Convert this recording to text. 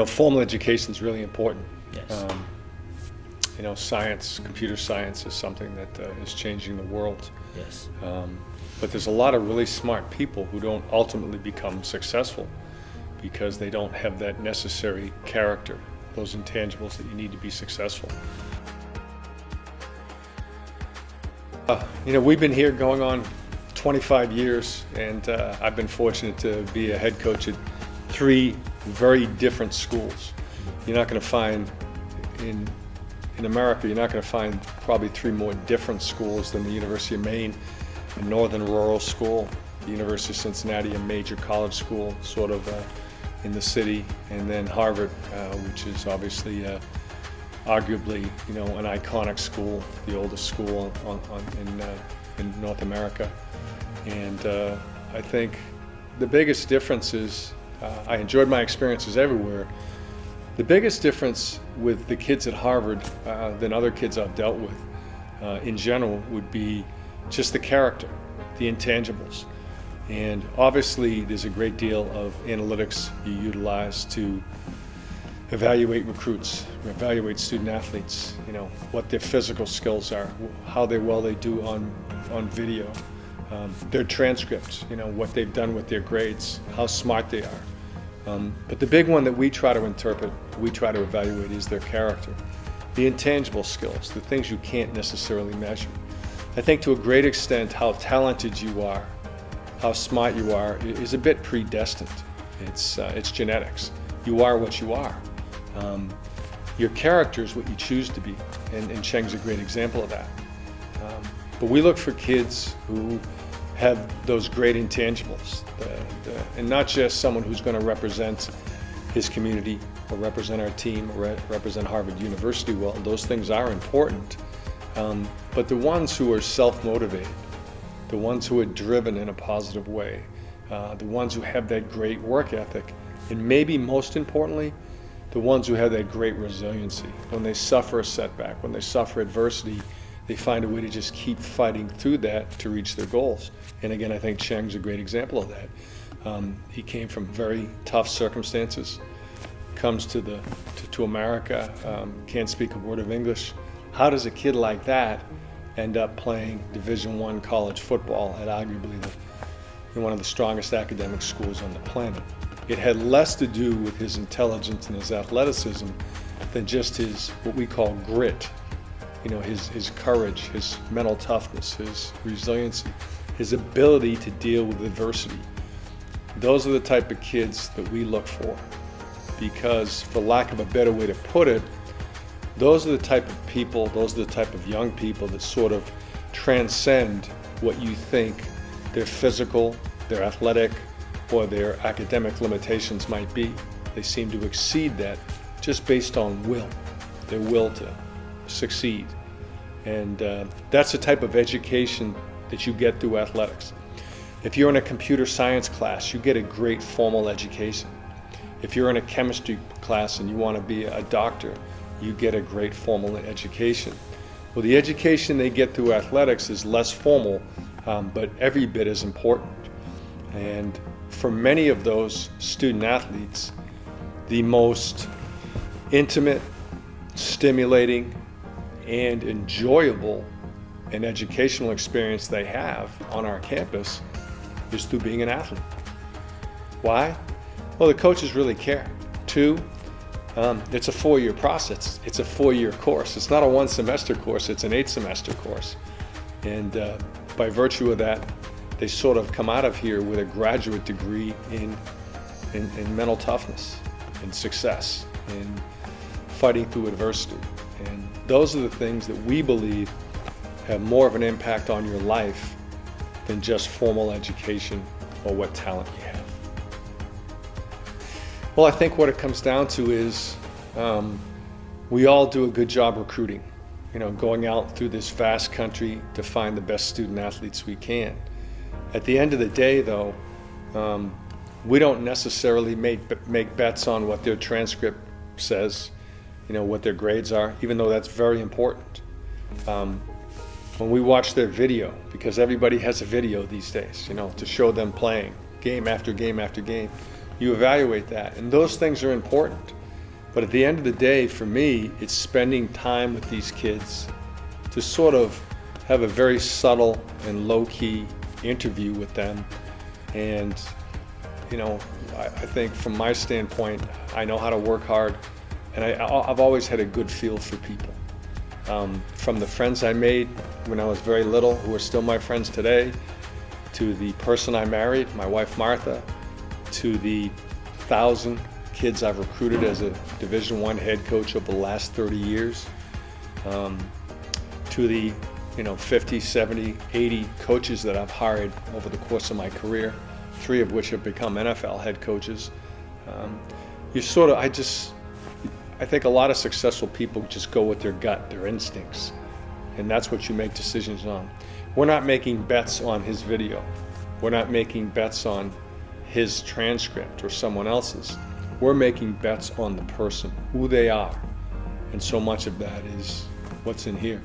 Formal education is really important. Yes. Science, computer science is something that is changing the world. Yes. But there's a lot of really smart people who don't ultimately become successful because they don't have that necessary character, those intangibles that you need to be successful. We've been here going on 25 years, and I've been fortunate to be a head coach at 3 very different schools. You're not going to find in America, you're not going to find probably 3 more different schools than the University of Maine, a northern rural school, the University of Cincinnati, a major college school, sort of in the city, and then Harvard, which is obviously arguably, an iconic school, the oldest school in North America. And I think the biggest difference is, I enjoyed my experiences everywhere. The biggest difference with the kids at Harvard than other kids I've dealt with in general would be just the character, the intangibles. And obviously there's a great deal of analytics you utilize to evaluate recruits, evaluate student athletes, what their physical skills are, how well they do on video, their transcripts, what they've done with their grades, how smart they are. But the big one that we try to interpret, we try to evaluate is their character, the intangible skills, the things you can't necessarily measure. I think to a great extent how talented you are, how smart you are is a bit predestined. It's genetics. You are what you are. Your character is what you choose to be, and Cheng's a great example of that. But we look for kids who have those great intangibles, and not just someone who's going to represent his community or represent our team or represent Harvard University well. Those things are important, but the ones who are self-motivated, the ones who are driven in a positive way, the ones who have that great work ethic, and maybe most importantly, the ones who have that great resiliency. When they suffer a setback, when they suffer adversity, they find a way to just keep fighting through that to reach their goals. And again, I think Cheng's a great example of that. He came from very tough circumstances, comes to America, can't speak a word of English. How does a kid like that end up playing Division I college football at arguably one of the strongest academic schools on the planet? It had less to do with his intelligence and his athleticism than just his, what we call grit, his courage, his mental toughness, his resiliency, his ability to deal with adversity. Those are the type of kids that we look for, because for lack of a better way to put it, those are the type of people, those are the type of young people that sort of transcend what you think their physical, their athletic, or their academic limitations might be. They seem to exceed that just based on will, their will to succeed. And that's the type of education that you get through athletics. If you're in a computer science class, you get a great formal education. If you're in a chemistry class and you want to be a doctor, you get a great formal education. Well, the education they get through athletics is less formal, but every bit as important. And for many of those student athletes, the most intimate, stimulating, and enjoyable and educational experience they have on our campus is through being an athlete. Why? Well, the coaches really care. 2, it's a 4-year process. It's a 4-year course. It's not a 1-semester course, it's an 8-semester course. And by virtue of that, they sort of come out of here with a graduate degree in mental toughness, in success, in fighting through adversity. And those are the things that we believe have more of an impact on your life than just formal education or what talent you have. Well, I think what it comes down to is we all do a good job recruiting, going out through this vast country to find the best student athletes we can. At the end of the day, though, we don't necessarily make bets on what their transcript says, what their grades are, even though that's very important. When we watch their video, because everybody has a video these days, to show them playing game after game after game, you evaluate that. And those things are important. But at the end of the day, for me, it's spending time with these kids to sort of have a very subtle and low-key interview with them. And, you know, I think from my standpoint, I know how to work hard, and I've always had a good feel for people. From the friends I made when I was very little, who are still my friends today, to the person I married, my wife Martha, to the 1,000 kids I've recruited as a Division I head coach over the last 30 years, to the 50, 70, 80 coaches that I've hired over the course of my career, 3 of which have become NFL head coaches. I think a lot of successful people just go with their gut, their instincts, and that's what you make decisions on. We're not making bets on his video. We're not making bets on his transcript or someone else's. We're making bets on the person, who they are, and so much of that is what's in here.